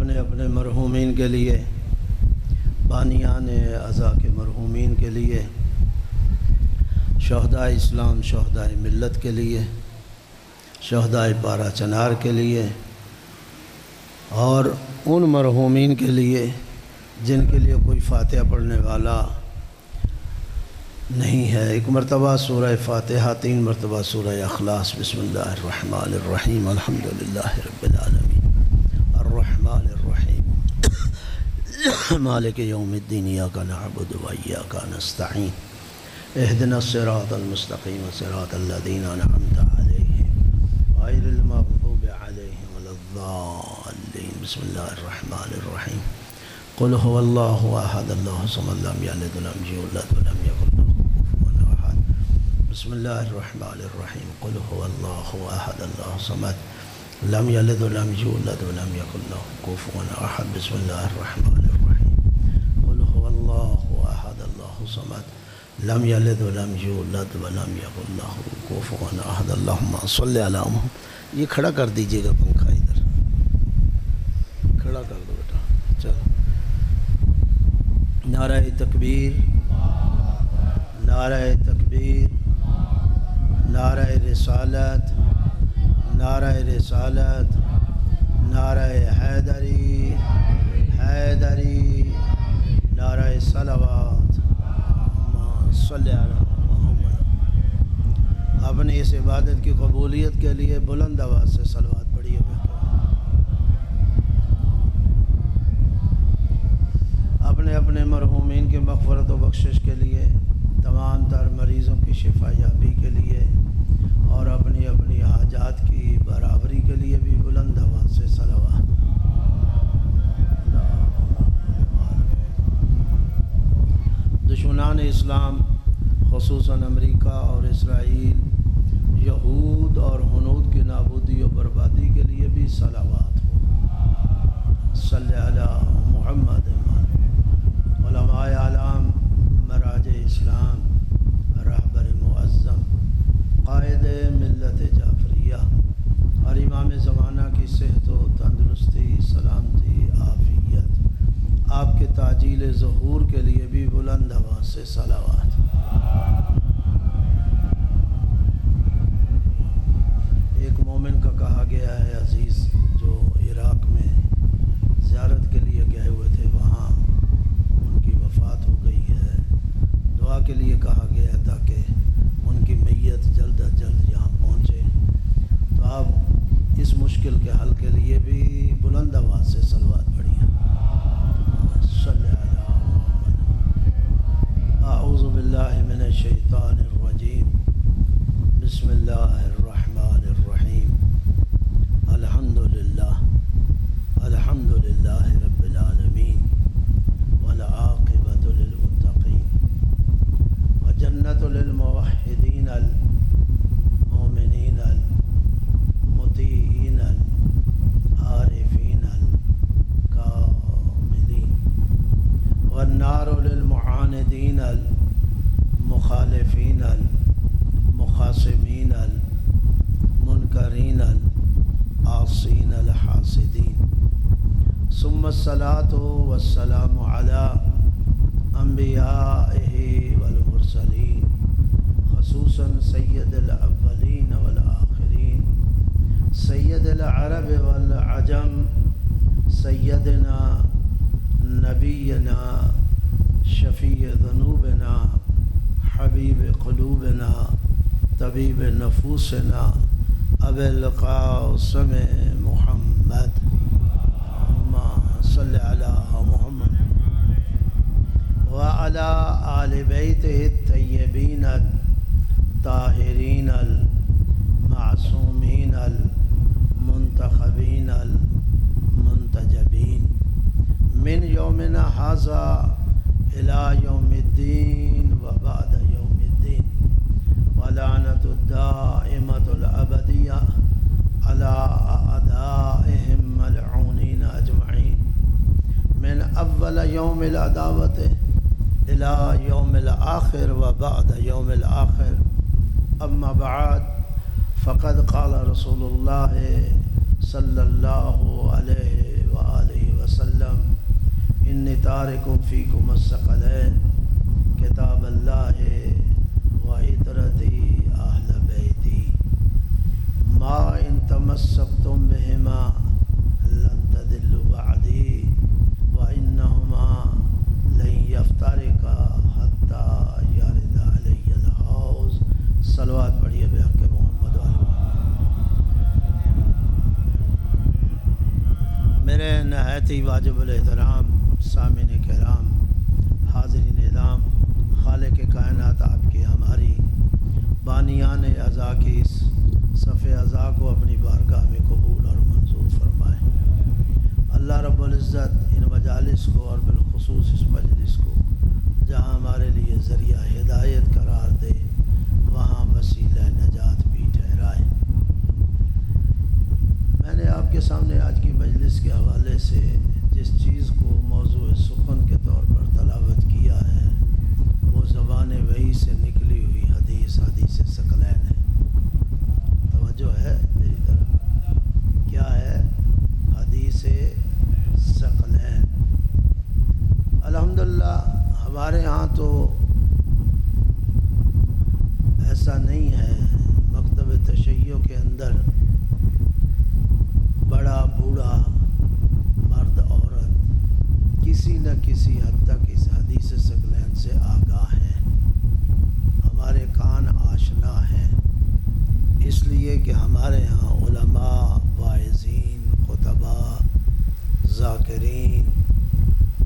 اپنے اپنے مرحومین کے لیے، بانیان عزا کے مرحومین کے لیے، شہدائے اسلام شہدائے ملت کے لیے، شہدائے پارا چنار کے لیے، اور ان مرحومین کے لیے جن کے لیے کوئی فاتحہ پڑھنے والا نہیں ہے۔ ایک مرتبہ سورہ فاتحہ، 3 مرتبہ سورہ اخلاص۔ بسم اللہ الرحمن الرحیم، الحمدللہ رب العالمین، الرحمن الرحیم، مالک یوم الدین، ایاک نعبد و ایاک نستعین، اہدنا الصراط المستقیم، صراط الذین انعمت علیہم غیر المغضوب علیہم ولا الضالین۔ بسم اللہ الرحمن الرحیم، قل هو اللہ احد اللہ الصمد لم یلد ولم یولد ولم یکن له کفوا احد۔ بسم اللہ الرحمن الرحیم، قل هو اللہ احد اللہ الصمد لم یلد ولم یولد ولم یکن له کفوا احد۔ بسم اللہ الرحمن الرحیم، قل هو اللہ احد اللہ الصمد لم یلد ولم یولد ولم یکن له کفوا احد۔ اللہم صلی علی محمد۔ یہ کھڑا کر دیجئے گا پنکھا، ادھر کھڑا کر دو بیٹا، چلو۔ نعرہ تکبیر، نعرہ تکبیر، نعرہ رسالت، نعرہ رسالت، نعرہ حیدری، حیدری، نعرہ صلوات، اللہم صلی علی محمد۔ اپنی اس عبادت کی قبولیت کے لیے بلند آواز سے صلوات پڑھیے۔ اپنے اپنے مرحومین کی مغفرت و بخشش کے لیے، تمام تر مریضوں کی شفا یابی کے لیے، اور اپنی اپنی حاجات کی برابری کے لیے بھی بلند آواز سے صلوات۔ دشمنان اسلام خصوصاً امریکہ اور اسرائیل، یہود اور ہنود کی نابودی و بربادی کے لیے بھی صلوات ہو۔ صلی علی محمد۔ علماء اعلام، مراج اسلام، رہبر معظم، قائد ملت جعفریہ اور امام زمانہ کی صحت و تندرستی، سلامتی، عافیت، آپ کے تعجیل ظہور کے لیے بھی بلند آواز سے صلوات۔ ایک مومن کا کہا گیا ہے عزیز جو عراق میں زیارت کے لیے گئے ہوئے تھے، وہاں ان کی وفات ہو گئی ہے، دعا کے لیے کہا گیا تاکہ ان کی میت جلد از جلد یہاں پہنچے، تو آپ اس مشکل کے حل کے لیے بھی بلند آواز سے صلوات پڑھیے۔ صلی علی محمد۔ اعوذ باللہ من الشیطان الرجیم، بسم اللہ الرحمن الرحیم، الحمدللہ، الحمدللہ رب العالمین، والعاقبۃ للمتقین، وجنۃ للموحدین المؤمنین المطیعین العارفین الکاملین، والنار للمعاندین المخالفین المخاصمین المنکرین العاصین الحاسدین۔ ثم الصلاة والسلام على انبیائہ والمرسلین، خصوصاً سید الاولین والآخرین، سید العرب والعجم، سیدنا نبینا شفیع ذنوبنا، حبیب قلوبنا، طبیب نفوسنا، ابی القاسم محمد، صلی علی محمد، وعلی آل بیتہ الطیبین الطاہرین المعصومین المنتخبین المنتجبین، من یومنا ھذا الی یوم الدین وبعد یوم الدین، ولعنۃ الدائمۃ الابدیہ علی اعدائہم ملعونین اجمعین، من اول یوم العداوت الى یوم الآخر وبعد یوم الآخر۔ اما بعد، فقد قال رسول اللہ صلی اللہ علیہ وآلہ وسلم انی تارک فیکم الثقلین کتاب اللہ و عطرتی اہل بیتی ما ان تمسکتم بہما لن تضلوا بعدی وانہما لن یفترقا حتی یرد علی الحوض۔ صلوات پڑھیے بحق محمد و آل محمد۔ میرے نہایت ہی واجب الاحترام سامعین کرام، حاضرین اعظام، خالق کائنات آپ کی ہماری بانیان اعضاء کی اس صف اعضاء کو اپنی بارگاہ میں قبول اور منظور فرمائے۔ اللہ رب العزت ان مجالس کو اور بالخصوص اس مجلس کو جہاں ہمارے لیے ذریعہ ہدایت قرار دے، وہاں وسیلہ نجات بھی ٹھہرائے۔ میں نے آپ کے سامنے آج کی مجلس کے حوالے سے جس چیز کو موضوع سخن کے طور پر تلاوت کیا ہے وہ زبان وحی سے نکلی ہوئی حدیث ثقلین ہے۔ توجہ ہے میری طرف؟ کیا ہے؟ حدیث ثقلین۔ الحمدللہ ہمارے ہاں تو ایسا نہیں ہے، مکتب تشیع کے اندر بڑا بوڑھا مرد عورت کسی نہ کسی حد تک اس حدیث ثقلین سے آگاہ ہیں، ہمارے کان آشنا ہیں، اس لیے کہ ہمارے ہاں علماء، واعظین، خطباء، ذاکرین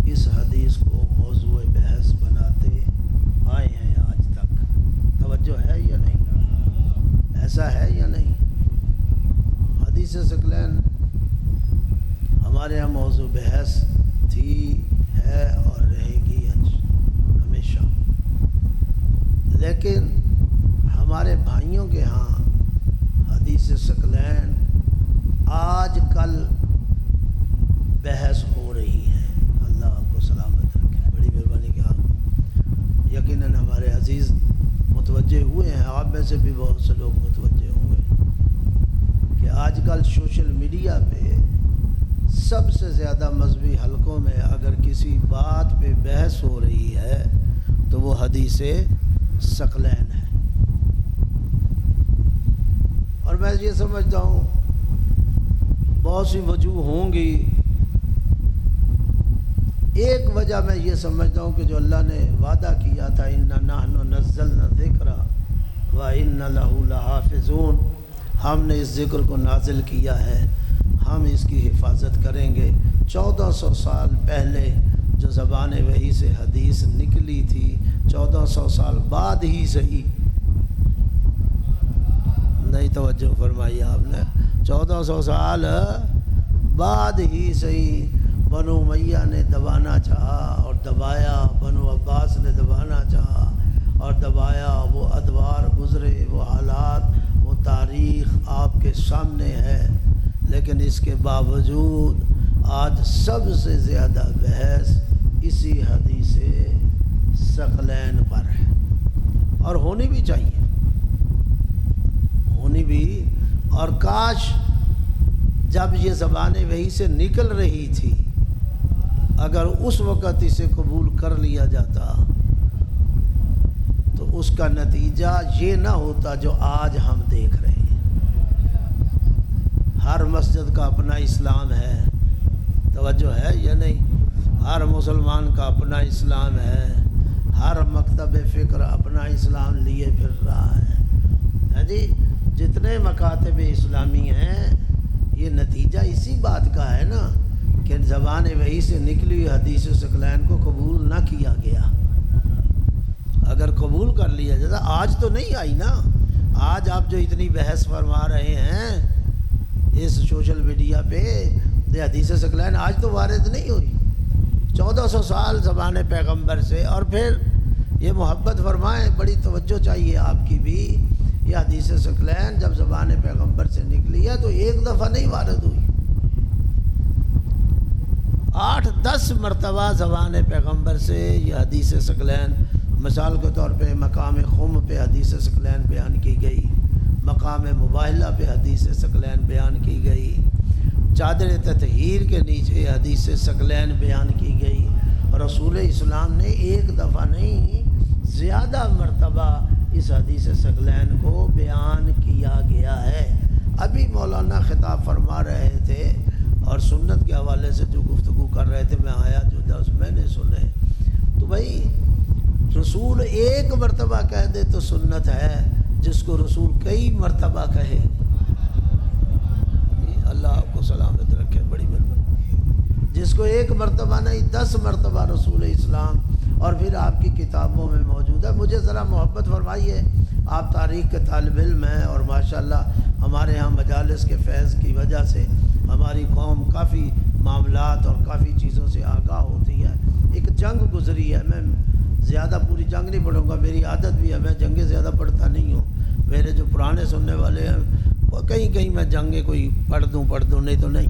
اس حدیث کو موضوع بحث بناتے آئے ہیں آج تک۔ توجہ ہے یا نہیں؟ ایسا ہے یا نہیں؟ حدیث ثقلین ہمارے یہاں موضوع بحث تھی، ہے اور رہے گی ہمیشہ، لیکن ہمارے بھائیوں کے ہاں حدیث ثقلین آج کل بحث ہو رہی ہے۔ اللہ آپ کو سلامت رکھے، بڑی مہربانی کہ آپ یقیناً ہمارے عزیز متوجہ ہوئے ہیں، آپ میں سے بھی بہت سے لوگ متوجہ ہوں گے کہ آج کل سوشل میڈیا پہ سب سے زیادہ مذہبی حلقوں میں اگر کسی بات پہ بحث ہو رہی ہے تو وہ حدیث ثقلین ہے۔ اور میں یہ سمجھتا ہوں بہت سی وجوہ ہوں گی، ایک وجہ میں یہ سمجھتا ہوں کہ جو اللہ نے وعدہ کیا تھا اِنَّا نَحْنُ نَزَّلْنَا الذِّکْرَ وَإِنَّا لَهُ لَحَافِظُونَ، ہم نے اس ذکر کو نازل کیا ہے، ہم اس کی حفاظت کریں گے۔ 1400 سال پہلے جو زبان وحی سے حدیث نکلی تھی، 1400 سال بعد ہی صحیح، نہیں توجہ فرمائی آپ نے، 1400 سال بعد ہی صحیح بنو امیہ نے دبانا چاہا اور دبایا، بنو عباس نے دبانا چاہا اور دبایا، وہ ادوار گزرے، وہ حالات، وہ تاریخ آپ کے سامنے ہے، لیکن اس کے باوجود آج سب سے زیادہ بحث اسی حدیث ثقلین پر ہے، اور ہونی بھی چاہیے، ہونی بھی۔ اور کاش جب یہ زبان وحی سے نکل رہی تھی اگر اس وقت اسے قبول کر لیا جاتا تو اس کا نتیجہ یہ نہ ہوتا جو آج ہم دیکھ رہے ہیں۔ ہر مسجد کا اپنا اسلام ہے، توجہ ہے یا نہیں؟ ہر مسلمان کا اپنا اسلام ہے، ہر مکتب فکر اپنا اسلام لیے پھر رہا ہے جی۔ جتنے مکاتب اسلامی ہیں یہ نتیجہ اسی بات کا ہے نا کہ زبان وحی سے نکلی ہوئی حدیث ثقلین کو قبول نہ کیا گیا۔ اگر قبول کر لیا جاتا، آج تو نہیں آئی نا، آج آپ جو اتنی بحث فرما رہے ہیں اس سوشل میڈیا پہ، یہ حدیث ثقلین آج تو وارد نہیں ہوئی، 1400 سال زبان پیغمبر سے۔ اور پھر یہ محبت فرمائیں، بڑی توجہ چاہیے آپ کی بھی، یہ حدیث ثقلین جب زبان پیغمبر سے نکلی ہے تو ایک دفعہ نہیں وارد ہوئی، 8-10 مرتبہ زبان پیغمبر سے یہ حدیث ثقلین، مثال کے طور پہ مقام خم پہ حدیث ثقلین بیان کی گئی، مقام مباہلہ پہ حدیث ثقلین بیان کی گئی، چادر تطہیر کے نیچے حدیث ثقلین بیان کی گئی. رسول اسلام نے ایک دفعہ نہیں زیادہ مرتبہ اس حدیث ثقلین کو بیان کیا گیا ہے. ابھی مولانا خطاب فرما رہے تھے اور سنت کے حوالے سے جو گفتگو کر رہے تھے، میں آیا جو درس میں نے سنے تو بھائی رسول ایک مرتبہ کہہ دے تو سنت ہے، جس کو رسول کئی مرتبہ کہے اللہ آپ کو سلامت رکھے، بڑی مہربانی. جس کو ایک مرتبہ نہیں 10 مرتبہ رسول اسلام اور پھر آپ کی کتابوں میں موجود ہے. مجھے ذرا محبت فرمائیے، آپ تاریخ کے طالب علم ہیں اور ماشاءاللہ ہمارے ہاں مجالس کے فیض کی وجہ سے ہماری قوم کافی معاملات اور کافی چیزوں سے آگاہ ہوتی ہے. ایک جنگ گزری ہے، میں زیادہ پوری جنگ نہیں پڑھوں گا، میری عادت بھی ہے، میں جنگیں زیادہ پڑھتا نہیں ہوں. میرے جو پرانے سننے والے ہیں وہ کہیں میں جنگیں کوئی پڑھ دوں نہیں تو نہیں.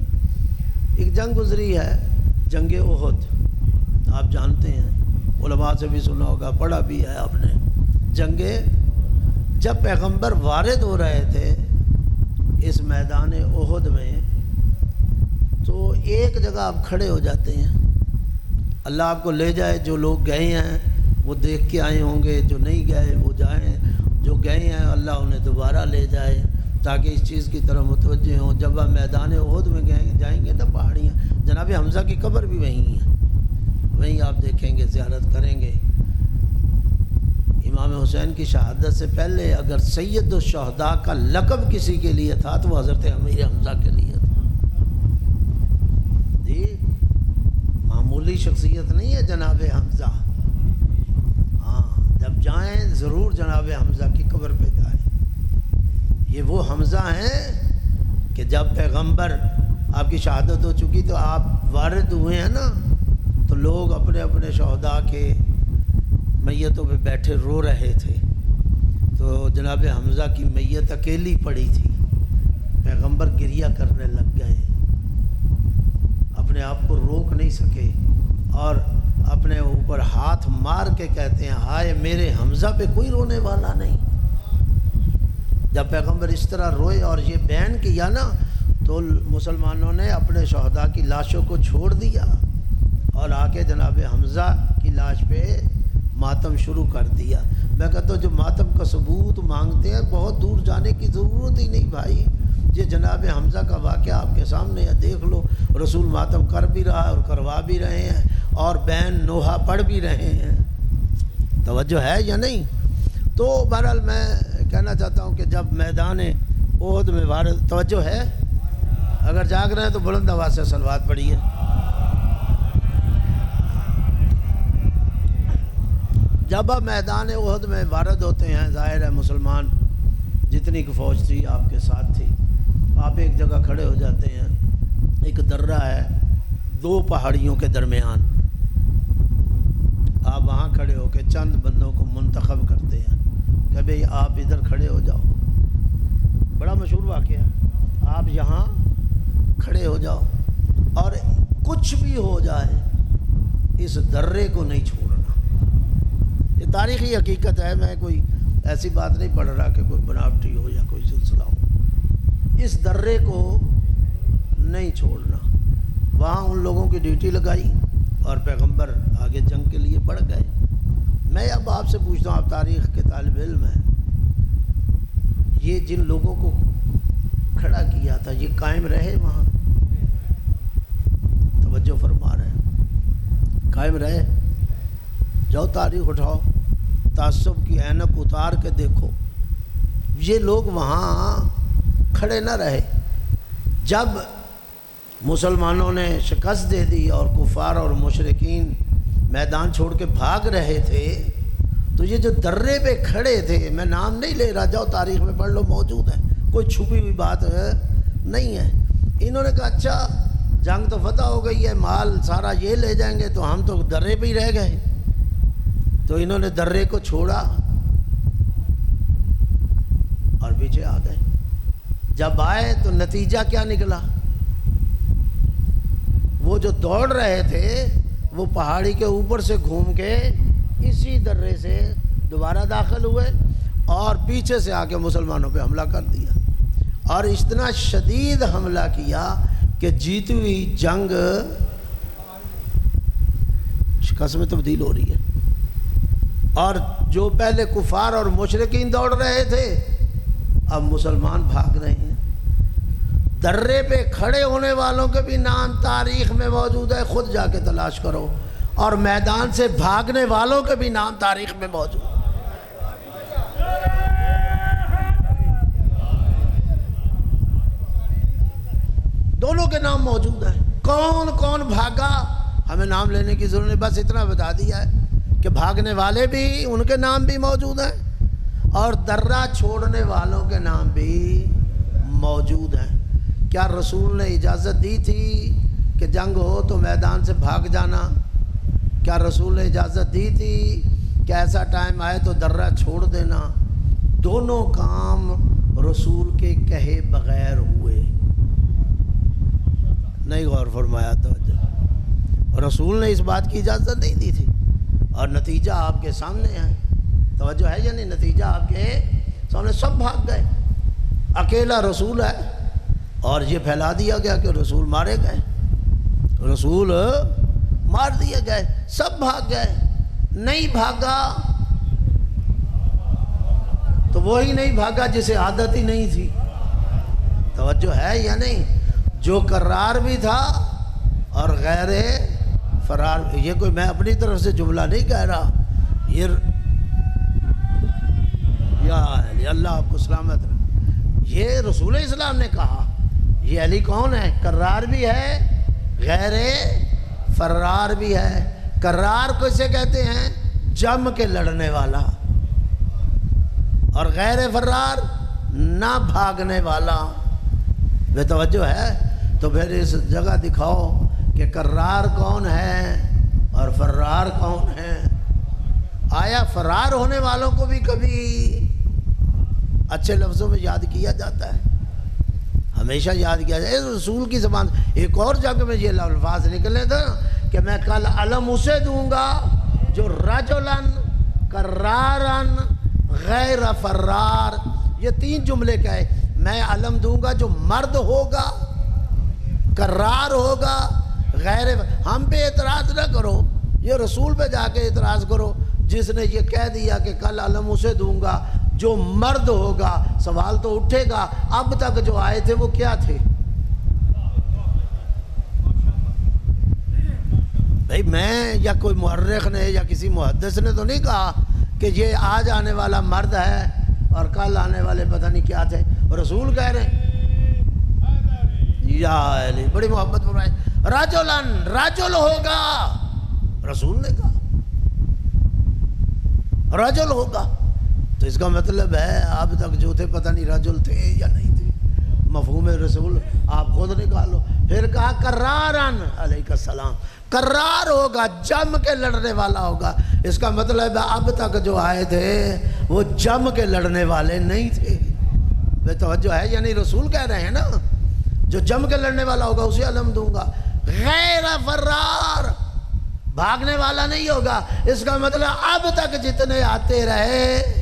ایک جنگ گزری ہے، جنگ احد، آپ جانتے ہیں، علماء سے بھی سنا ہوگا، پڑھا بھی ہے آپ نے. جب پیغمبر وارد ہو رہے تھے اس میدان احد میں تو ایک جگہ آپ کھڑے ہو جاتے ہیں، اللہ آپ کو لے جائے. جو لوگ گئے ہیں وہ دیکھ کے آئے ہوں گے، جو نہیں گئے وہ جائیں، جو گئے ہیں اللہ انہیں دوبارہ لے جائے تاکہ اس چیز کی طرف متوجہ ہوں. جب آپ میدان احد میں جائیں گے نا، پہاڑیاں، جناب حمزہ کی قبر بھی وہیں ہے، وہیں آپ دیکھیں گے، زیارت کریں گے. امام حسین کی شہادت سے پہلے اگر سید الشہداء کا لقب کسی کے لیے تھا تو وہ حضرت امیر حمزہ کے لیے تھا. جی معمولی شخصیت نہیں ہے جناب حمزہ. ہاں جب جائیں ضرور جناب حمزہ کی قبر پہ جائیں. یہ وہ حمزہ ہیں کہ جب پیغمبر آپ کی شہادت ہو چکی تو آپ وارد ہوئے ہیں نا، تو لوگ اپنے اپنے شہداء کے میتوں پہ بیٹھے رو رہے تھے. تو جناب حمزہ کی میت اکیلی پڑی تھی، پیغمبر گریہ کرنے لگ گئے، اپنے آپ کو روک نہیں سکے اور اپنے اوپر ہاتھ مار کے کہتے ہیں ہائے میرے حمزہ پہ کوئی رونے والا نہیں. جب پیغمبر اس طرح روئے اور یہ بیان کیا نا تو مسلمانوں نے اپنے شہداء کی لاشوں کو چھوڑ دیا اور آ کے جناب حمزہ کی لاش پہ ماتم شروع کر دیا. میں کہتا ہوں جو ماتم کا ثبوت مانگتے ہیں بہت دور جانے کی ضرورت ہی نہیں بھائی. یہ جناب حمزہ کا واقعہ آپ کے سامنے ہے، دیکھ لو. رسول ماتم کر بھی رہا اور کروا بھی رہے ہیں اور بین نوحہ پڑھ بھی رہے ہیں. توجہ ہے یا نہیں؟ تو بہرحال میں کہنا چاہتا ہوں کہ جب میدان احد میں وارد، توجہ ہے؟ اگر جاگ رہے ہیں تو بلند آواز سے صلوات پڑھیے. جب آپ میدان احد میں وارد ہوتے ہیں، ظاہر ہے مسلمان جتنی کی فوج تھی آپ کے ساتھ تھی، آپ ایک جگہ کھڑے ہو جاتے ہیں. ایک درہ ہے 2 پہاڑیوں کے درمیان، آپ وہاں کھڑے ہو کے چند بندوں کو منتخب کرتے ہیں کہ بھئی آپ ادھر کھڑے ہو جاؤ. بڑا مشہور واقعہ، آپ یہاں کھڑے ہو جاؤ اور کچھ بھی ہو جائے اس درے کو نہیں چھوڑنا. یہ تاریخی حقیقت ہے، میں کوئی ایسی بات نہیں پڑھ رہا کہ کوئی بناوٹی ہو یا کوئی سلسلہ ہو. اس درے کو نہیں چھوڑنا. وہاں ان لوگوں کی ڈیوٹی لگائی اور پیغمبر آگے جنگ کے لیے بڑھ گئے. میں اب آپ سے پوچھتا ہوں، آپ تاریخ کے طالب علم ہیں، یہ جن لوگوں کو کھڑا کیا تھا یہ قائم رہے وہاں؟ توجہ فرما رہے ہیں، قائم رہے؟ جاؤ تاریخ اٹھاؤ، تعصب کی اینک اتار کے دیکھو. یہ لوگ وہاں کھڑے نہ رہے. جب مسلمانوں نے شکست دے دی اور کفار اور مشرکین میدان چھوڑ کے بھاگ رہے تھے تو یہ جو درے پہ کھڑے تھے، میں نام نہیں لے رہا، جاؤ تاریخ میں پڑھ لو، موجود ہے، کوئی چھپی ہوئی بات نہیں ہے. انہوں نے کہا اچھا جنگ تو فتح ہو گئی ہے، مال سارا یہ لے جائیں گے تو ہم تو درے پہ ہی رہ گئے. تو انہوں نے درے کو چھوڑا اور پیچھے آ گئے. جب آئے تو نتیجہ کیا نکلا؟ وہ جو دوڑ رہے تھے وہ پہاڑی کے اوپر سے گھوم کے اسی درے سے دوبارہ داخل ہوئے اور پیچھے سے آ کے مسلمانوں پہ حملہ کر دیا. اور اتنا شدید حملہ کیا کہ جیتی ہوئی جنگ شکست میں تبدیل ہو رہی ہے، اور جو پہلے کفار اور مشرکین دوڑ رہے تھے اب مسلمان بھاگ رہے ہیں۔ درے پہ کھڑے ہونے والوں کے بھی نام تاریخ میں موجود ہے، خود جا کے تلاش کرو، اور میدان سے بھاگنے والوں کے بھی نام تاریخ میں موجود ہے۔ دونوں کے نام موجود ہیں۔ کون کون بھاگا ہمیں نام لینے کی ضرورت نہیں، بس اتنا بتا دیا ہے کہ بھاگنے والے بھی ان کے نام بھی موجود ہیں، اور درہ چھوڑنے والوں کے نام بھی موجود ہیں۔ کیا رسول نے اجازت دی تھی کہ جنگ ہو تو میدان سے بھاگ جانا؟ کیا رسول نے اجازت دی تھی کہ ایسا ٹائم آئے تو درہ چھوڑ دینا؟ دونوں کام رسول کے کہے بغیر ہوئے، نہیں غور فرمایا توجہ۔ رسول نے اس بات کی اجازت نہیں دی تھی، اور نتیجہ آپ کے سامنے ہے، توجہ ہے یا نہیں؟ نتیجہ آپ کے سامنے، سب بھاگ گئے، اکیلا رسول ہے، اور یہ پھیلا دیا گیا کہ رسول مارے گئے، رسول مار دیے گئے، سب بھاگ گئے۔ نہیں بھاگا تو وہی نہیں بھاگا جسے عادت ہی نہیں تھی، توجہ ہے یا نہیں؟ جو کرار بھی تھا اور غیر فرار۔ یہ کوئی میں اپنی طرف سے جملہ نہیں کہہ رہا، یہ یا اللہ آپ کو سلامت رکھے، یہ رسول اسلام نے کہا۔ یہ علی کون ہے؟ کرار بھی ہے، غیر فرار بھی ہے۔ کرار کو اسے کہتے ہیں جم کے لڑنے والا، اور غیر فرار نہ بھاگنے والا۔ بے توجہ ہے؟ تو پھر اس جگہ دکھاؤ کہ کرار کون ہے اور فرار کون ہے۔ آیا فرار ہونے والوں کو بھی کبھی اچھے لفظوں میں یاد کیا جاتا ہے؟ ہمیشہ یاد کیا جائے رسول کی زبان۔ ایک اور جگہ میں یہ الفاظ نکلے تھے کہ میں کل علم اسے دوں گا جو رجلن کرارن غیر فرار۔ یہ تین جملے کہے، میں علم دوں گا جو مرد ہوگا، کرار ہوگا، غیر۔ ہم پہ اعتراض نہ کرو، یہ رسول پہ جا کے اعتراض کرو جس نے یہ کہہ دیا کہ کل علم اسے دوں گا جو مرد ہوگا۔ سوال تو اٹھے گا اب تک جو آئے تھے وہ کیا تھے؟ بھئی میں یا کوئی مورخ نے یا کسی محدث نے تو نہیں کہا کہ یہ آج آنے والا مرد ہے اور کل آنے والے پتہ نہیں کیا تھے، رسول کہہ رہے ہیں۔ یا علی بڑی محبت فرمائے، رجلن رجل ہوگا، رسول نے کہا رجل ہوگا، تو اس کا مطلب ہے اب تک جو تھے پتہ نہیں رجل تھے یا نہیں تھے۔ مفہوم رسول آپ خود نکالو۔ پھر کہا کرارن علیہ السلام، کرار ہوگا، جم کے لڑنے والا ہوگا۔ اس کا مطلب ہے اب تک جو آئے تھے وہ جم کے لڑنے والے نہیں تھے۔ بے توجہ ہے یعنی رسول کہہ رہے ہیں نا، جو جم کے لڑنے والا ہوگا اسے علم دوں گا، غیر فرار، بھاگنے والا نہیں ہوگا۔ اس کا مطلب اب تک جتنے آتے رہے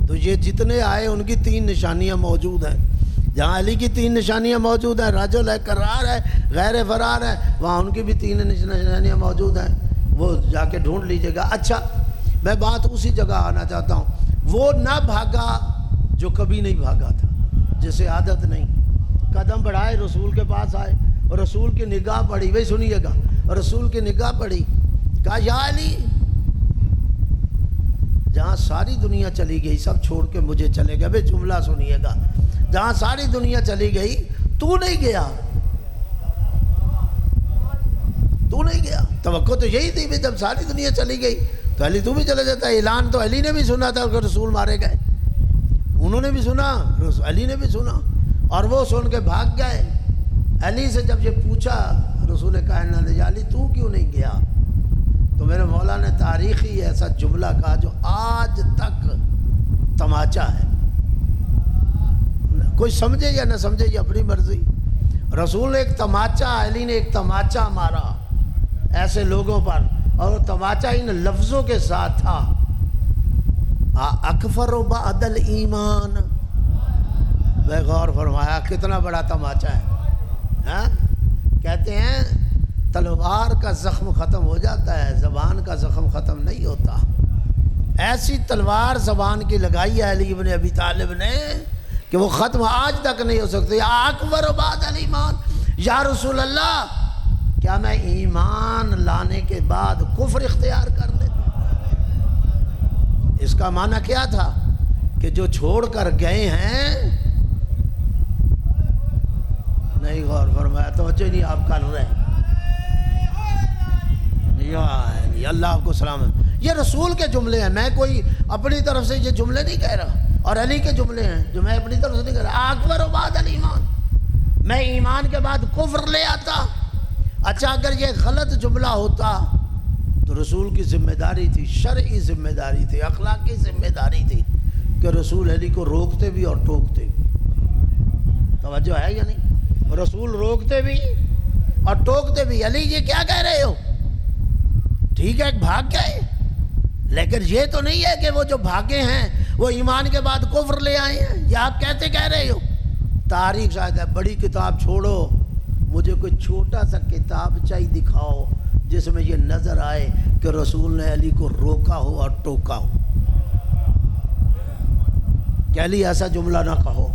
تو یہ جتنے آئے ان کی تین نشانیاں موجود ہیں۔ جہاں علی کی تین نشانیاں موجود ہیں، رجل ہے، کرار ہے، غیر فرار ہے، وہاں ان کی بھی تین نشانیاں موجود ہیں، وہ جا کے ڈھونڈ لیجیے گا۔ اچھا میں بات اسی جگہ آنا چاہتا ہوں، وہ نہ بھاگا جو کبھی نہیں بھاگا تھا، جسے عادت نہیں، قدم بڑھائے رسول کے پاس آئے اور رسول کی نگاہ پڑی، وہی سنیے گا، اور رسول کی نگاہ پڑی، کہا یا علی، جہاں ساری دنیا چلی گئی سب چھوڑ کے مجھے چلے گئے۔ بھئی جملہ سنیے گا، جہاں ساری دنیا چلی گئی تو نہیں گیا، تو نہیں گیا۔ توقع تو یہی تھی کہ جب ساری دنیا چلی گئی تو علی تو بھی چلے جاتا۔ اعلان تو علی نے بھی سنا تھا کہ رسول مارے گئے، انہوں نے بھی سنا، علی نے بھی سنا، اور وہ سن کے بھاگ گئے۔ علی سے جب یہ پوچھا رسول کائنات نے، علی تو کیوں نہیں گیا؟ تو میرے مولا نے تاریخی ایسا جملہ کہا جو آج تک تماچا ہے، کوئی سمجھے یا نہ سمجھے یہ اپنی مرضی۔ رسول نے ایک تماچا، علی نے ایک تماچا مارا ایسے لوگوں پر، اور تماچا ان لفظوں کے ساتھ تھا، اکفر بعد الایمان۔ غور فرمایا کتنا بڑا تماچا ہے۔ کہتے ہیں تلوار کا زخم ختم ہو جاتا ہے، زبان کا زخم ختم نہیں ہوتا۔ ایسی تلوار زبان کی لگائی ہے علی بن ابی طالب نے کہ وہ ختم آج تک نہیں ہو سکتی۔ یا اکبر بعد الایمان، یا رسول اللہ کیا میں ایمان لانے کے بعد کفر اختیار کر لیتا؟ اس کا معنی کیا تھا کہ جو چھوڑ کر گئے ہیں، نہیں غور فرمایا، توجہ نہیں آپ کر رہے ہیں، اللہ آپ کو سلامت۔ یہ رسول کے جملے ہیں، میں کوئی اپنی طرف سے یہ جملے نہیں کہہ رہا، اور علی کے جملے ہیں جو میں اپنی طرف سے نہیں کہہ رہا۔ اکبر و بعد الایمان، میں ایمان کے بعد کفر لے آتا۔ اچھا اگر یہ غلط جملہ ہوتا تو رسول کی ذمہ داری تھی، شرعی ذمہ داری تھی، اخلاقی ذمہ داری تھی کہ رسول علی کو روکتے بھی اور ٹوکتے بھی۔ توجہ ہے یا نہیں؟ رسول روکتے بھی اور ٹوکتے بھی، علی یہ کیا کہہ رہے ہو؟ ٹھیک ہے بھاگ گئے، لیکن یہ تو نہیں ہے کہ وہ جو بھاگے ہیں وہ ایمان کے بعد کفر لے آئے ہیں، یہ آپ کہہ رہے ہو؟ تاریخ شاید ہے، بڑی کتاب چھوڑو، مجھے کوئی چھوٹا سا کتاب چاہیے دکھاؤ جس میں یہ نظر آئے کہ رسول نے علی کو روکا ہو اور ٹوکا ہو۔ کہ علی ایسا جملہ نہ کہو،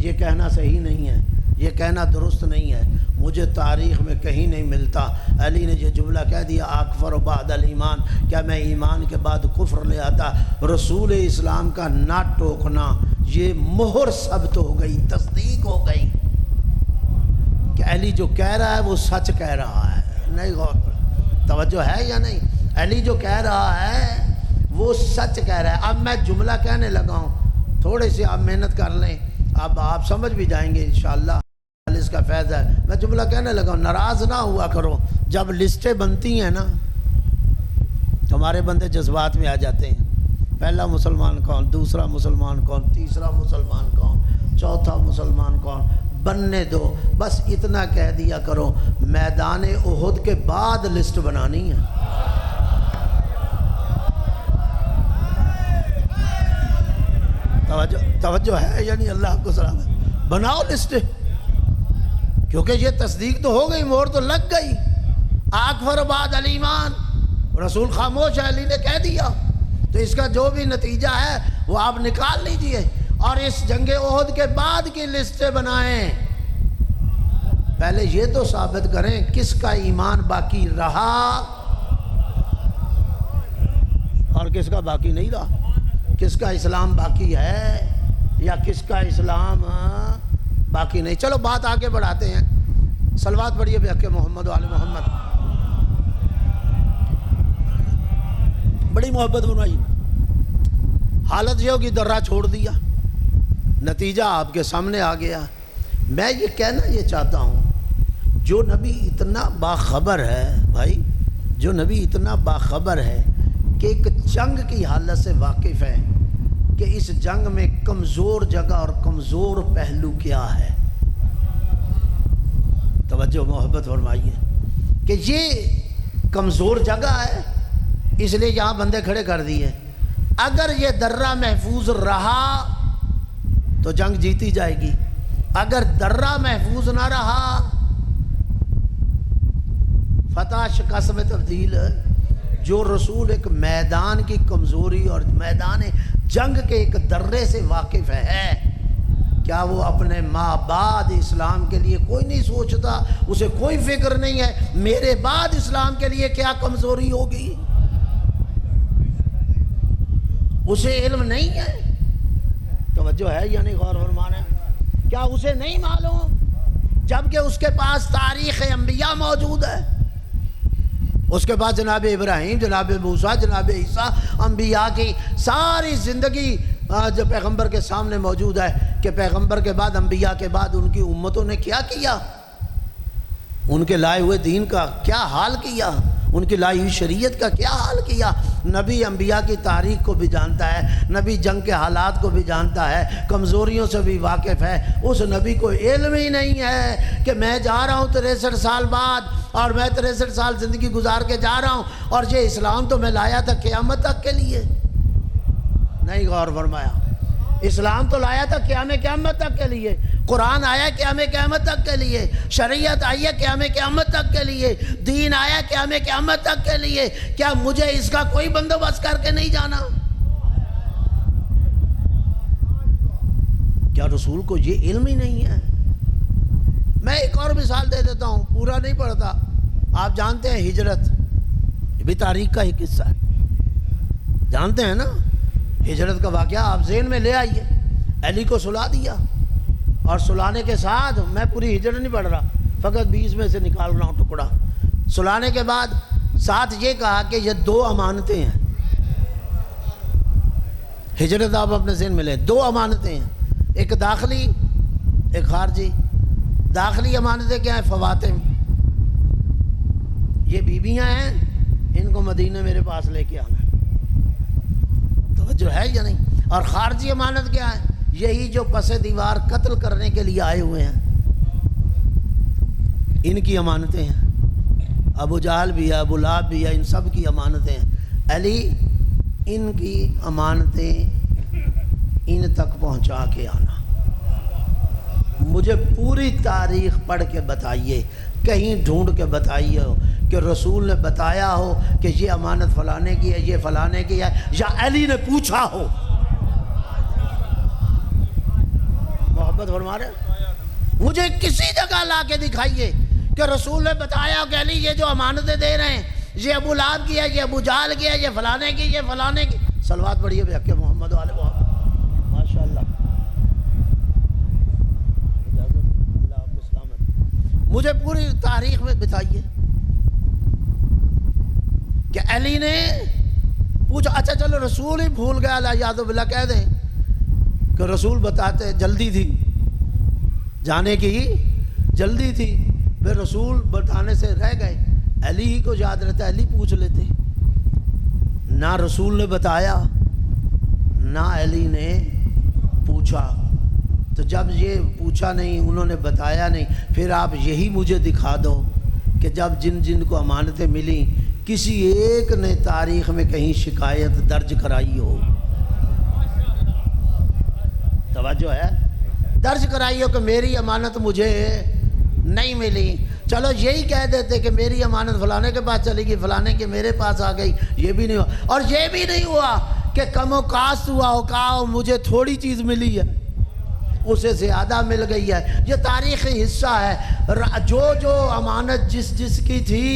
یہ کہنا صحیح نہیں ہے، یہ کہنا درست نہیں ہے، مجھے تاریخ میں کہیں نہیں ملتا علی نے یہ جملہ کہہ دیا اکفر بعد الایمان، کیا میں ایمان کے بعد کفر لے آتا؟ رسول اسلام کا نہ ٹوکنا یہ مہر ثبت ہو گئی، تصدیق ہو گئی کہ علی جو کہہ رہا ہے وہ سچ کہہ رہا ہے۔ نہیں غور پر توجہ ہے یا نہیں؟ علی جو کہہ رہا ہے وہ سچ کہہ رہا ہے۔ اب میں جملہ کہنے لگا ہوں، تھوڑے سے آپ محنت کر لیں، اب آپ سمجھ بھی جائیں گے انشاءاللہ، اس کا فیض ہے۔ میں جملہ کہنے لگا ہوں، ناراض نہ ہوا کرو، جب لسٹیں بنتی ہیں نا ہمارے بندے جذبات میں آ جاتے ہیں، پہلا مسلمان کون، دوسرا مسلمان کون، تیسرا مسلمان کون، چوتھا مسلمان کون، بننے دو، بس اتنا کہہ دیا کرو میدان احد کے بعد لسٹ بنانی ہے۔ توجہ ہے یعنی اللہ آپ کو سلامت، بناؤ لسٹ، کیونکہ یہ تصدیق تو ہو گئی، مہر تو لگ گئی۔ اکفر بعد الایمان، رسول خاموش ہے، علی نے کہہ دیا، تو اس کا جو بھی نتیجہ ہے وہ آپ نکال لیجئے، اور اس جنگ احد کے بعد کی لسٹیں بنائیں۔ پہلے یہ تو ثابت کریں کس کا ایمان باقی رہا اور کس کا باقی نہیں رہا، کس کا اسلام باقی ہے یا کس کا اسلام باقی نہیں۔ چلو بات آگے بڑھاتے ہیں، صلوات پڑھیے بے حق محمد و آل محمد۔ بڑی محبت بنوائی، حالت یہ ہوگی درہ چھوڑ دیا، نتیجہ آپ کے سامنے آ گیا۔ میں یہ کہنا یہ چاہتا ہوں، جو نبی اتنا باخبر ہے بھائی، جو نبی اتنا باخبر ہے کہ ایک جنگ کی حالت سے واقف ہے کہ اس جنگ میں کمزور جگہ اور کمزور پہلو کیا ہے، توجہ محبت فرمائیے کہ یہ کمزور جگہ ہے، اس لیے یہاں بندے کھڑے کر دیے۔ اگر یہ درہ محفوظ رہا تو جنگ جیتی جائے گی، اگر درہ محفوظ نہ رہا فتح شکست میں تبدیل ہے۔ جو رسول ایک میدان کی کمزوری اور میدان جنگ کے ایک درے سے واقف ہے، کیا وہ اپنے ماں بعد اسلام کے لیے کوئی نہیں سوچتا؟ اسے کوئی فکر نہیں ہے میرے بعد اسلام کے لیے کیا کمزوری ہوگی؟ اسے علم نہیں ہے؟ توجہ ہے یا نہیں غور فرمانا؟ کیا اسے نہیں معلوم جبکہ اس کے پاس تاریخ انبیاء موجود ہے؟ اس کے بعد جناب ابراہیم، جناب موسیٰ، جناب عیسیٰ، انبیاء کی ساری زندگی جو پیغمبر کے سامنے موجود ہے کہ پیغمبر کے بعد، انبیاء کے بعد ان کی امتوں نے کیا کیا، ان کے لائے ہوئے دین کا کیا حال کیا، ان کی لائی ہوئی شریعت کا کیا حال کیا۔ نبی انبیاء کی تاریخ کو بھی جانتا ہے، نبی جنگ کے حالات کو بھی جانتا ہے، کمزوریوں سے بھی واقف ہے۔ اس نبی کو علم ہی نہیں ہے کہ میں جا رہا ہوں 63 سال بعد، اور میں 63 سال زندگی گزار کے جا رہا ہوں، اور یہ اسلام تو میں لایا تھا قیامت تک کے لیے۔ نہیں غور فرمایا، اسلام تو لایا تھا قیامت تک کے لیے، قرآن آیا قیام قیامت تک کے لیے، شریعت آئی ہے قیام قیامت تک کے لیے، دین آیا قیام قیامت تک کے لیے، کیا مجھے اس کا کوئی بندوبست کر کے نہیں جانا؟ کیا رسول کو یہ علم ہی نہیں ہے؟ میں ایک اور مثال دے دیتا ہوں، پورا نہیں پڑھتا. آپ جانتے ہیں ہجرت، یہ بھی تاریخ کا ایک قصہ ہے، جانتے ہیں نا ہجرت کا واقعہ. آپ ذہن میں لے آئیے. علی کو سلا دیا، اور سلانے کے ساتھ، میں پوری ہجرت نہیں پڑھ رہا، فقط 20 میں سے نکال رہا ہوں ٹکڑا. سلانے کے بعد ساتھ یہ کہا کہ یہ 2 امانتیں ہیں. ہجرت آپ اپنے ذہن میں لیں، 2 امانتیں ہیں، ایک داخلی ایک خارجی. داخلی امانتیں کیا ہیں؟ فواتم، یہ بیویاں ہیں، ان کو مدینہ میرے پاس لے کے آنا. توجہ ہے یا نہیں؟ اور خارجی امانت کیا ہے؟ یہی جو پس دیوار قتل کرنے کے لیے آئے ہوئے ہیں، ان کی امانتیں ہیں. ابو جہل بھی ہے، ابو لہب بھی ہے، ان سب کی امانتیں ہیں. علی ان کی امانتیں ان تک پہنچا کے آنا. مجھے پوری تاریخ پڑھ کے بتائیے، کہیں ڈھونڈ کے بتائیے ہو کہ رسول نے بتایا ہو کہ یہ امانت فلانے کی ہے، یہ فلانے کی ہے، یا علی نے پوچھا ہو. محبت فرما رہے؟ مجھے کسی جگہ لا کے دکھائیے کہ رسول نے بتایا کہ علی یہ جو امانتیں دے رہے ہیں، یہ ابو لہب کی ہے، یہ ابو جہل کی ہے، یہ فلانے کی، یہ فلانے کی. صلوات پڑھیے بے حق محمد و آل محمد. ماشاء اللہ. مجھے پوری تاریخ میں بتائیے کہ علی نے پوچھا. اچھا چلو رسول ہی بھول گیا، لا یاد باللہ کہہ دیں کہ رسول بتاتے، جلدی تھی جانے کی، جلدی تھی، پھر رسول بتانے سے رہ گئے. علی ہی کو یاد رہتا، علی پوچھ لیتے. نہ رسول نے بتایا، نہ علی نے پوچھا. تو جب یہ پوچھا نہیں، انہوں نے بتایا نہیں، پھر آپ یہی مجھے دکھا دو کہ جب جن جن کو امانتیں ملیں کسی ایک نے تاریخ میں کہیں شکایت درج کرائی ہو. توجہ ہے؟ درج کرائی ہو کہ میری امانت مجھے نہیں ملی. چلو یہی کہہ دیتے کہ میری امانت فلانے کے پاس چلی گئی، فلانے کے میرے پاس آ گئی. یہ بھی نہیں ہوا. اور یہ بھی نہیں ہوا کہ کم و کاست ہوا ہو، کہا مجھے تھوڑی چیز ملی ہے، اسے زیادہ مل گئی ہے. یہ تاریخی حصہ ہے. جو امانت جس کی تھی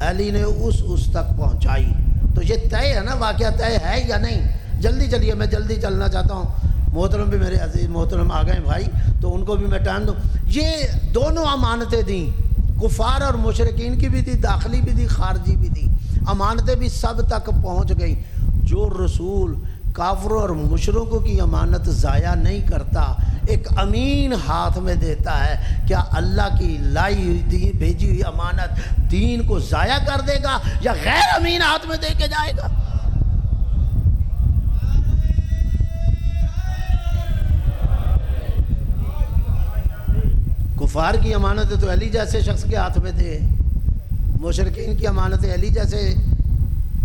علی نے اس تک پہنچائی. تو یہ طے ہے نا، واقعہ طے ہے یا نہیں؟ جلدی چلیے، میں جلدی چلنا چاہتا ہوں. محترم بھی میرے عزیز محترم آ گئے بھائی، تو ان کو بھی میں ٹائم دوں. یہ دونوں امانتیں دیں، کفار اور مشرکین کی بھی تھی، داخلی بھی تھی، خارجی بھی تھی. امانتیں بھی سب تک پہنچ گئی. جو رسول کافروں اور مشرکوں کی امانت ضائع نہیں کرتا، ایک امین ہاتھ میں دیتا ہے، کیا اللہ کی لائی ہوئی بھیجی ہوئی امانت دین کو ضائع کر دے گا یا غیر امین ہاتھ میں دے کے جائے گا؟ کفار کی امانتیں تو علی جیسے شخص کے ہاتھ میں دے، مشرکین کی امانتیں علی جیسے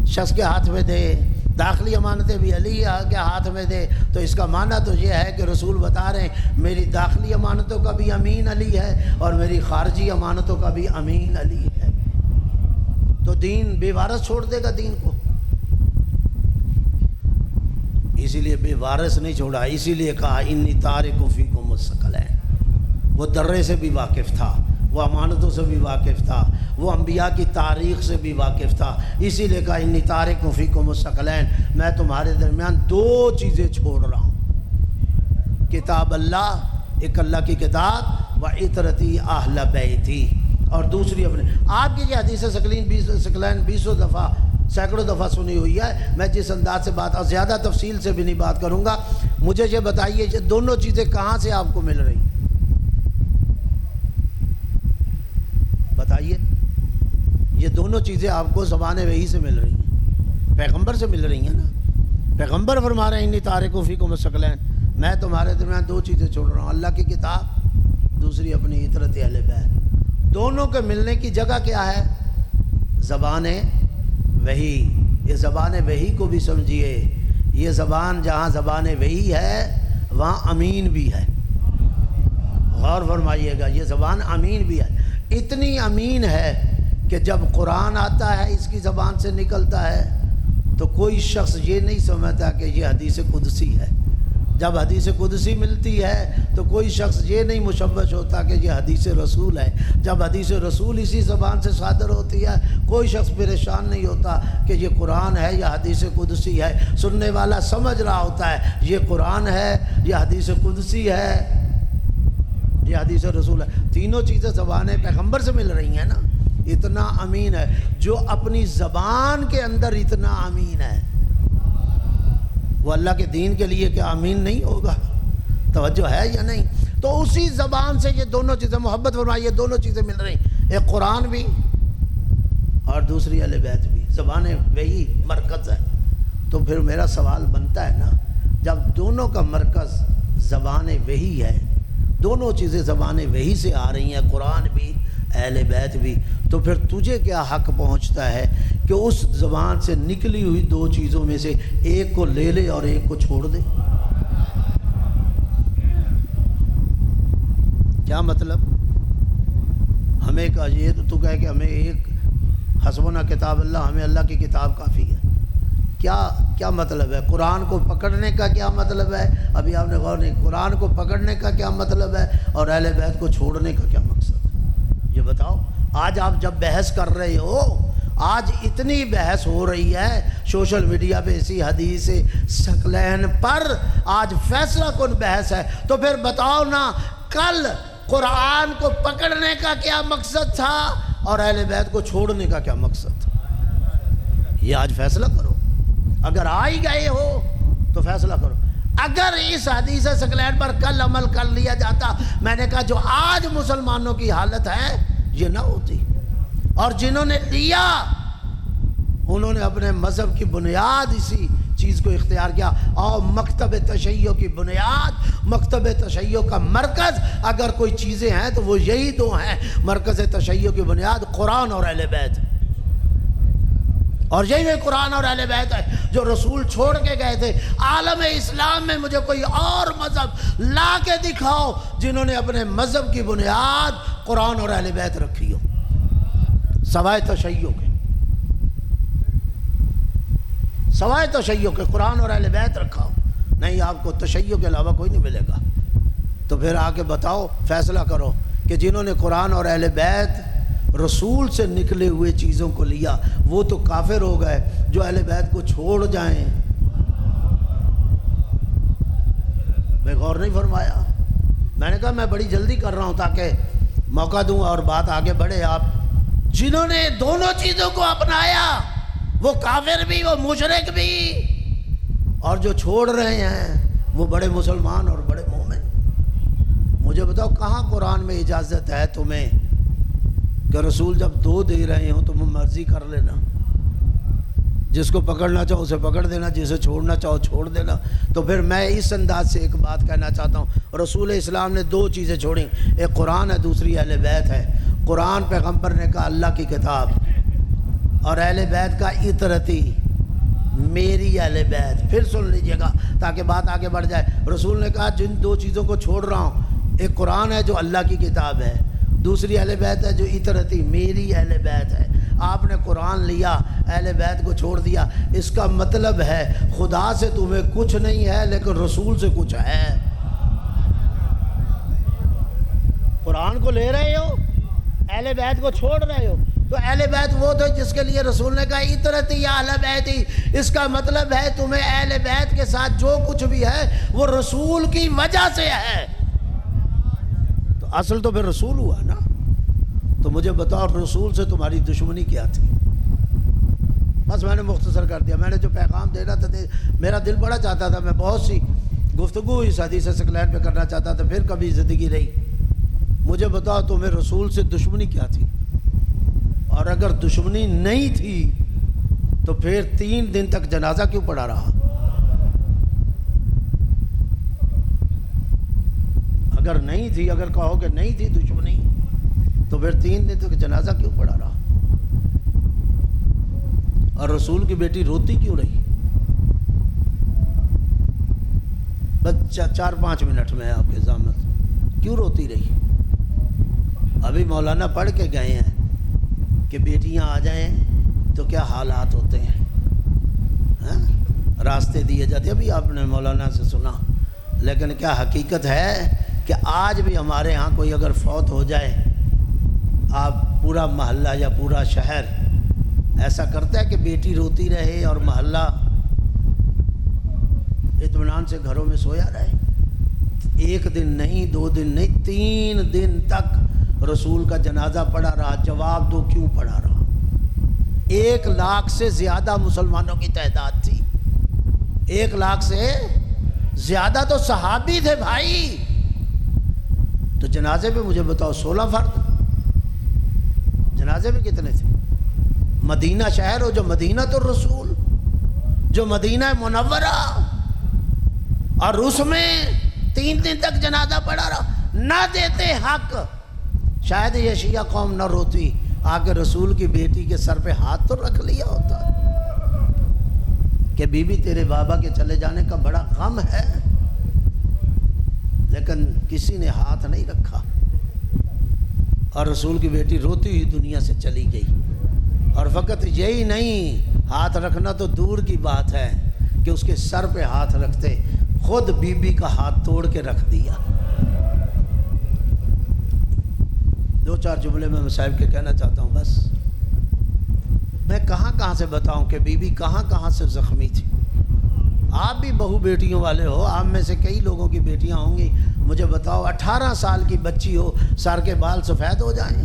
شخص کے ہاتھ میں دے، داخلی امانتیں بھی علی کے ہاتھ میں دے. تو اس کا معنی تو یہ ہے کہ رسول بتا رہے ہیں میری داخلی امانتوں کا بھی امین علی ہے اور میری خارجی امانتوں کا بھی امین علی ہے. تو دین بے وارث چھوڑ دے گا دین کو؟ اسی لیے بے وارث نہیں چھوڑا. اسی لیے کہا انی تارک فیکم الثقلین. وہ درے سے بھی واقف تھا، وہ امانتوں سے بھی واقف تھا، وہ انبیاء کی تاریخ سے بھی واقف تھا. اسی لیے کہا انی تارک فیکم الثقلین، میں تمہارے درمیان 2 چیزیں چھوڑ رہا ہوں، کتاب اللہ، ایک اللہ کی کتاب، و عطرتی اہل بیتی، اور دوسری اپنے. آپ کی یہ حدیث ثقلین 20 دفعہ سینکڑوں دفعہ سنی ہوئی ہے. میں جس انداز سے بات، اور زیادہ تفصیل سے بھی نہیں بات کروں گا. مجھے یہ بتائیے یہ دونوں چیزیں کہاں سے آپ کو مل رہی؟ بتائیے. یہ دونوں چیزیں آپ کو زبان وحی سے مل رہی ہیں، پیغمبر سے مل رہی ہیں نا. پیغمبر فرما رہے ہیں انی تارک فیکم الثقلین، میں تمہارے درمیان 2 چیزیں چھوڑ رہا ہوں، اللہ کی کتاب، دوسری اپنی عطرت اہل بیت. دونوں کے ملنے کی جگہ کیا ہے؟ زبان وحی. یہ زبان وحی کو بھی سمجھیے. یہ زبان جہاں زبان وحی ہے وہاں امین بھی ہے. غور فرمائیے گا، یہ زبان امین بھی ہے، اتنی امین ہے کہ جب قرآن آتا ہے اس کی زبان سے نکلتا ہے تو کوئی شخص یہ نہیں سمجھتا کہ یہ حدیث قدسی ہے۔ جب حدیث قدسی ملتی ہے تو کوئی شخص یہ نہیں مشوش ہوتا کہ یہ حدیث رسول ہے۔ جب حدیث رسول اسی زبان سے صادر ہوتی ہے کوئی شخص پریشان نہیں ہوتا کہ یہ قرآن ہے یا حدیث قدسی ہے۔ سننے والا سمجھ رہا ہوتا ہے یہ قرآن ہے یا حدیث قدسی ہے، یہ حدیث رسول ہے۔ تینوں چیزیں زبان پیغمبر سے مل رہی ہیں نا۔ اتنا امین ہے، جو اپنی زبان کے اندر اتنا امین ہے وہ اللہ کے دین کے لیے کیا امین نہیں ہوگا؟ توجہ ہے یا نہیں؟ تو اسی زبان سے یہ دونوں چیزیں، محبت فرمائیے، دونوں چیزیں مل رہی ہیں، ایک قرآن بھی اور دوسری اہل بیت بھی، زبان وہی مرکز ہے۔ تو پھر میرا سوال بنتا ہے نا، جب دونوں کا مرکز زبان وہی ہے، دونوں چیزیں زبان وہی سے آ رہی ہیں، قرآن بھی اہل بیت بھی، تو پھر تجھے کیا حق پہنچتا ہے کہ اس زبان سے نکلی ہوئی دو چیزوں میں سے ایک کو لے لے اور ایک کو چھوڑ دے؟ کیا مطلب؟ ہمیں کا یہ تو کہے کہ ہمیں ایک حسبنا کتاب اللہ، ہمیں اللہ کی کتاب کافی ہے، کیا مطلب ہے؟ قرآن کو پکڑنے کا کیا مطلب ہے؟ ابھی آپ نے غور نہیں، قرآن کو پکڑنے کا کیا مطلب ہے اور اہل بیت کو چھوڑنے کا کیا مقصد ہے؟ یہ بتاؤ۔ آج آپ جب بحث کر رہے ہو، آج اتنی بحث ہو رہی ہے سوشل میڈیا پہ اسی حدیث ثقلین پر، آج فیصلہ کن بحث ہے، تو پھر بتاؤ نا کل قرآن کو پکڑنے کا کیا مقصد تھا اور اہل بیت کو چھوڑنے کا کیا مقصد تھا؟ یہ آج فیصلہ کرو۔ اگر آ ہی گئے ہو تو فیصلہ کرو۔ اگر اس حدیث ثقلین پر کل عمل کر لیا جاتا، میں نے کہا جو آج مسلمانوں کی حالت ہے یہ نہ ہوتی، اور جنہوں نے لیا انہوں نے اپنے مذہب کی بنیاد اسی چیز کو اختیار کیا۔ اور مکتب تشیع کی بنیاد، مکتب تشیع کا مرکز اگر کوئی چیزیں ہیں تو وہ یہی دو ہیں۔ مرکز تشیع کی بنیاد قرآن اور اہل بیت، اور یہی قرآن اور اہل بیت ہے جو رسول چھوڑ کے گئے تھے۔ عالم اسلام میں مجھے کوئی اور مذہب لا کے دکھاؤ جنہوں نے اپنے مذہب کی بنیاد قرآن اور اہل بیت رکھی ہو، سوائے تشیع کے، سوائے تشیع کے قرآن اور اہل بیت رکھا ہو۔ نہیں، آپ کو تشیع کے علاوہ کوئی نہیں ملے گا۔ تو پھر آ کے بتاؤ، فیصلہ کرو کہ جنہوں نے قرآن اور اہل بیت رسول سے نکلے ہوئے چیزوں کو لیا وہ تو کافر ہو گئے، جو اہل بیت کو چھوڑ جائیں۔ میں غور نہیں فرمایا؟ میں نے کہا میں بڑی جلدی کر رہا ہوں تاکہ موقع دوں اور بات آگے بڑھے۔ آپ جنہوں نے دونوں چیزوں کو اپنایا وہ کافر بھی، وہ مشرک بھی، اور جو چھوڑ رہے ہیں وہ بڑے مسلمان اور بڑے مومن۔ مجھے بتاؤ کہاں قرآن میں اجازت ہے تمہیں کہ رسول جب دو دے رہے ہوں تم مرضی کر لینا، جس کو پکڑنا چاہو اسے پکڑ دینا، جسے چھوڑنا چاہو چھوڑ دینا؟ تو پھر میں اس انداز سے ایک بات کہنا چاہتا ہوں، رسول اسلام نے دو چیزیں چھوڑیں، ایک قرآن ہے، دوسری اہل بیت ہے۔ قرآن پیغمبر نے کہا اللہ کی کتاب، اور اہل بیت کا اطرتی، میری اہل بیت۔ پھر سن لیجئے گا تاکہ بات آگے بڑھ جائے۔ رسول نے کہا جن دو چیزوں کو چھوڑ رہا ہوں، ایک قرآن ہے جو اللہ کی کتاب ہے، دوسری اہل بیت ہے جو اطرتی، میری اہل بیت ہے۔ آپ نے قرآن لیا، اہل بیت کو چھوڑ دیا، اس کا مطلب ہے خدا سے تمہیں کچھ نہیں ہے لیکن رسول سے کچھ ہے۔ قرآن کو لے رہے ہو، اہل بیت کو چھوڑ رہے ہو، تو اہل بیت وہ تھے جس کے لیے رسول نے کہا اطرتی یا اہل بیتی۔ اس کا مطلب ہے تمہیں اہل بیت کے ساتھ جو کچھ بھی ہے وہ رسول کی وجہ سے ہے۔ تو اصل تو پھر رسول ہوا نا۔ تو مجھے بتاؤ رسول سے تمہاری دشمنی کیا تھی؟ بس میں نے مختصر کر دیا، میں نے جو پیغام دینا تھا میرا دل بڑا چاہتا تھا، میں بہت سی گفتگو اس حدیث ثقلین پہ کرنا چاہتا تھا، پھر کبھی زندگی رہی۔ مجھے بتاؤ تمہیں رسول سے دشمنی کیا تھی؟ اور اگر دشمنی نہیں تھی تو پھر 3 دن تک جنازہ کیوں پڑا رہا؟ اگر نہیں تھی، اگر کہو کہ نہیں تھی دشمنی تو پھر 3 دن تک جنازہ کیوں پڑا رہا؟ اور رسول کی بیٹی روتی کیوں رہی؟ بس 4-5 منٹ میں آپ کے ضامن کیوں روتی رہی؟ ابھی مولانا پڑھ کے گئے ہیں کہ بیٹیاں آ جائیں تو کیا حالات ہوتے ہیں، راستے دیے جاتے ہیں، ابھی آپ نے مولانا سے سنا، لیکن کیا حقیقت ہے کہ آج بھی ہمارے ہاں کوئی اگر فوت ہو جائے، آپ پورا محلہ یا پورا شہر ایسا کرتا ہے کہ بیٹی روتی رہے اور محلہ اطمینان سے گھروں میں سویا رہے؟ ایک دن نہیں، 2 دن نہیں، 3 دن تک رسول کا جنازہ پڑا رہا۔ جواب دو کیوں پڑا رہا؟ 1 لاکھ سے زیادہ مسلمانوں کی تعداد تھی، 1 لاکھ سے زیادہ تو صحابی تھے بھائی۔ تو جنازے پہ مجھے بتاؤ 16 فرد، جنازے پہ کتنے تھے؟ مدینہ شہر ہو جو مدینہ تو رسول، جو مدینہ منورہ، اور اس میں 3 دن تک جنازہ پڑا رہا، نہ دیتے حق، شاید یہ شیعہ قوم نہ روتی، آگے رسول کی بیٹی کے سر پہ ہاتھ تو رکھ لیا ہوتا کہ بی بی تیرے بابا کے چلے جانے کا بڑا غم ہے، لیکن کسی نے ہاتھ نہیں رکھا، اور رسول کی بیٹی روتی ہوئی دنیا سے چلی گئی۔ اور فقط یہی نہیں، ہاتھ رکھنا تو دور کی بات ہے کہ اس کے سر پہ ہاتھ رکھتے، خود بی بی کا ہاتھ توڑ کے رکھ دیا۔ 2-4 جملے میں صاحب کے کہنا چاہتا ہوں بس۔ میں کہاں سے بتاؤں کہ بی بی کہاں سے زخمی تھی۔ آپ بھی بہو بیٹیوں والے ہو، آپ میں سے کئی لوگوں کی بیٹیاں ہوں گی، مجھے بتاؤ 18 سال کی بچی ہو، سر کے بال سفید ہو جائیں،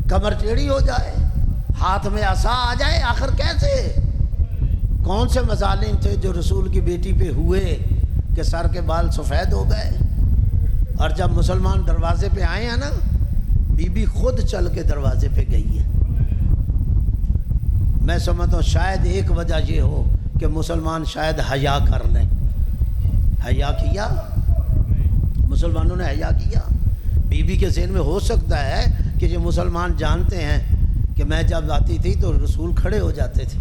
کمر ٹیڑھی ہو جائے، ہاتھ میں عصا آ جائے، آخر کیسے؟ کون سے مظالم تھے جو رسول کی بیٹی پہ ہوئے کہ سر کے بال سفید ہو گئے؟ اور جب مسلمان دروازے پہ آئے ہیں نا، بی بی خود چل کے دروازے پہ گئی ہے۔ میں سمجھتا ہوں شاید ایک وجہ یہ ہو کہ مسلمان شاید حیا کر لیں۔ حیا کیا، مسلمانوں نے حیا کیا۔ بی بی کے ذہن میں ہو سکتا ہے کہ یہ مسلمان جانتے ہیں کہ میں جب آتی تھی تو رسول کھڑے ہو جاتے تھے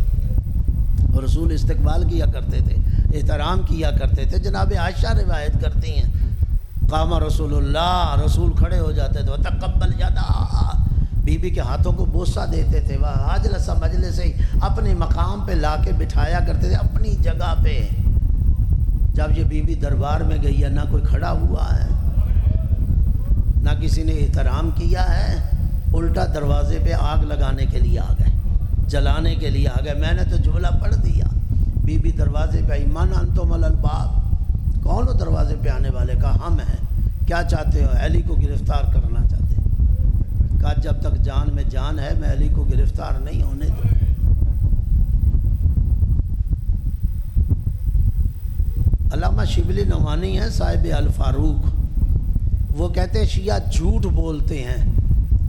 اور رسول استقبال کیا کرتے تھے، احترام کیا کرتے تھے۔ جناب عائشہ روایت کرتی ہیں، قام رسول اللہ، رسول کھڑے ہو جاتے تھے، وتقبل یدا، بی بی کے ہاتھوں کو بوسہ دیتے تھے، وہ اجلس مجلس سے اپنے مقام پہ لا کے بٹھایا کرتے تھے، اپنی جگہ پہ۔ جب یہ بی بی دربار میں گئی ہے، نہ کوئی کھڑا ہوا ہے، نہ کسی نے احترام کیا ہے، الٹا دروازے پہ آگ لگانے کے لیے آ گئے، جلانے کے لیے آ گئے۔ میں نے تو جملہ پڑھ دیا، بی بی دروازے پہ آئی، من انتم علی الباب، کون ہو دروازے پہ آنے والے؟ کہا ہم ہیں، کیا چاہتے ہو؟ علی کو گرفتار کرنا چاہتے ہیں۔ کہا جب تک جان میں جان ہے میں علی کو گرفتار نہیں ہونے دوں۔ علامہ شبلی نعمانی ہیں صاحب الفاروق، وہ کہتے ہیں شیعہ جھوٹ بولتے ہیں،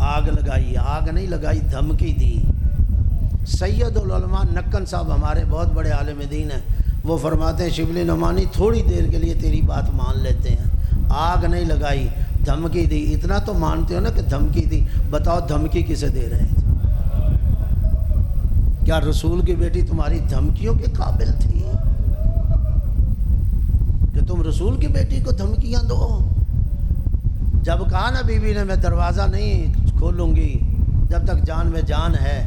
آگ لگائی، آگ نہیں لگائی، دھمکی دی۔ سید العلماء نکن صاحب ہمارے بہت بڑے عالم دین ہیں، وہ فرماتے ہیں شبلی نعمانی تھوڑی دیر کے لیے تیری بات مان لیتے ہیں، آگ نہیں لگائی، دھمکی دی۔ اتنا تو مانتے ہو نا کہ دھمکی دی، بتاؤ دھمکی کسے دے رہے تھے؟ کیا رسول کی بیٹی تمہاری دھمکیوں کے قابل تھی کہ تم رسول کی بیٹی کو دھمکیاں دو؟ جب کہا نا بی بی نے میں دروازہ نہیں کھولوں گی جب تک جان میں جان ہے،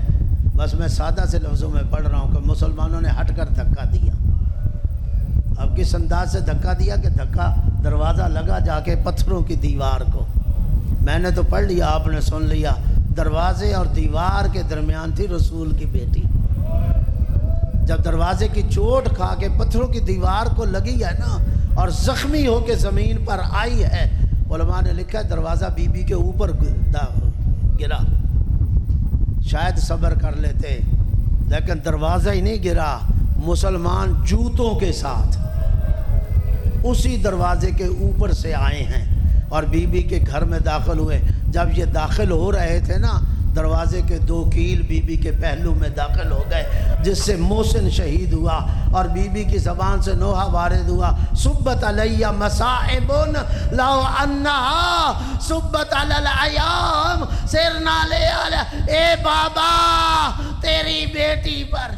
بس میں سادہ سے لفظوں میں پڑھ رہا ہوں کہ مسلمانوں نے ہٹ کر دھکا دیا۔ اب کس انداز سے دھکا دیا کہ دھکا دروازہ لگا جا کے پتھروں کی دیوار کو۔ میں نے تو پڑھ لیا، آپ نے سن لیا، دروازے اور دیوار کے درمیان تھی رسول کی بیٹی۔ جب دروازے کی چوٹ کھا کے پتھروں کی دیوار کو لگی ہے نا اور زخمی ہو کے زمین پر آئی ہے، علماء نے لکھا ہے دروازہ بی بی کے اوپر گرا، شاید صبر کر لیتے، لیکن دروازہ ہی نہیں گرا، مسلمان جوتوں کے ساتھ اسی دروازے کے اوپر سے آئے ہیں اور بی بی کے گھر میں داخل ہوئے۔ جب یہ داخل ہو رہے تھے نا، دروازے کے 2 کیل بی بی کے پہلو میں داخل ہو گئے، جس سے محسن شہید ہوا، اور بی بی کی زبان سے نوحہ وارد ہوا، صبت علی مصائب لو انہا صبت علی الایام سرنا لے، اے بابا تیری بیٹی پر